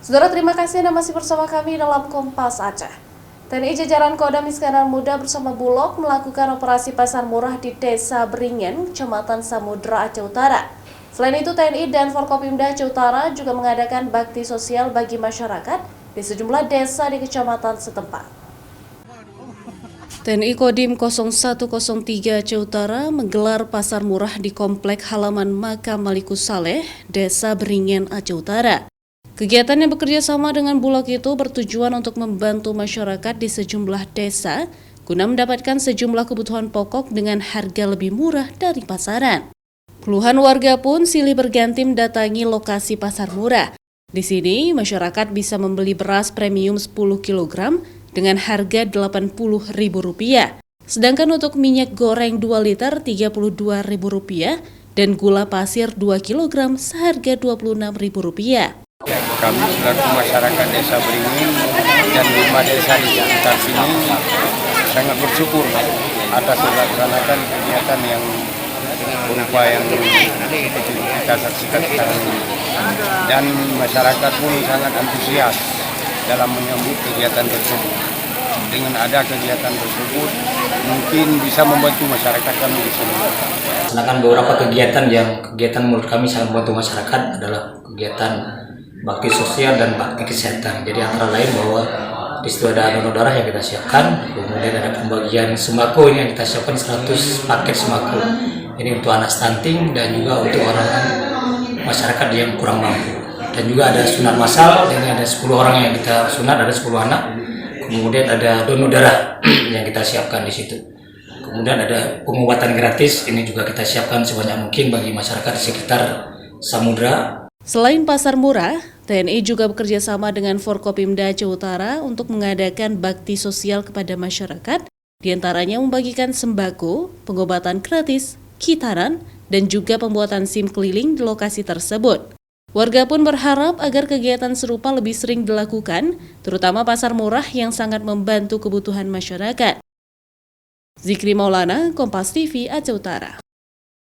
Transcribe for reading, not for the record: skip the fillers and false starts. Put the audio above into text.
Saudara, terima kasih Anda masih bersama kami dalam Kompas Aceh. TNI jajaran Kodam Iskandar Muda bersama Bulog melakukan operasi pasar murah di Desa Beringin, Kecamatan Samudra, Aceh Utara. Selain itu, TNI dan Forkopimda Aceh Utara juga mengadakan bakti sosial bagi masyarakat di sejumlah desa di kecamatan setempat. TNI Kodim 0103 Aceh Utara menggelar pasar murah di komplek halaman Makam Malikus Saleh, Desa Beringin, Aceh Utara. Kegiatan yang bekerja sama dengan Bulog itu bertujuan untuk membantu masyarakat di sejumlah desa guna mendapatkan sejumlah kebutuhan pokok dengan harga lebih murah dari pasaran. Puluhan warga pun silih berganti mendatangi lokasi pasar murah. Di sini, masyarakat bisa membeli beras premium 10 kg dengan harga Rp80.000. Sedangkan untuk minyak goreng 2 liter Rp32.000 dan gula pasir 2 kg seharga Rp26.000. Kami selaku masyarakat Desa Beringin dan 5 desa di sekitar sini sangat bersyukur atas dilaksanakan kegiatan yang berupa yang kita saksikan sekarang ini. Dan masyarakat pun sangat antusias dalam menyambut kegiatan tersebut. Dengan ada kegiatan tersebut, mungkin bisa membantu masyarakat kami di sini. Sedangkan beberapa kegiatan menurut kami sangat membantu masyarakat adalah kegiatan bakti sosial dan bakti kesehatan. Jadi antara lain bahwa di situ ada donor darah yang kita siapkan, kemudian ada pembagian sembako ini yang kita siapkan 100 paket sembako. Ini untuk anak stunting dan juga untuk orang masyarakat yang kurang mampu. Dan juga ada sunat massal, ini ada 10 orang yang kita sunat, ada 10 anak. Kemudian ada donor darah yang kita siapkan di situ. Kemudian ada pengobatan gratis, ini juga kita siapkan sebanyak mungkin bagi masyarakat di sekitar Samudra. Selain pasar murah, TNI juga bekerja sama dengan Forkopimda Aceh Utara untuk mengadakan bakti sosial kepada masyarakat, diantaranya membagikan sembako, pengobatan gratis, kitaran, dan juga pembuatan SIM keliling di lokasi tersebut. Warga pun berharap agar kegiatan serupa lebih sering dilakukan, terutama pasar murah yang sangat membantu kebutuhan masyarakat. Zikri Maulana, Kompas TV, Aceh Utara.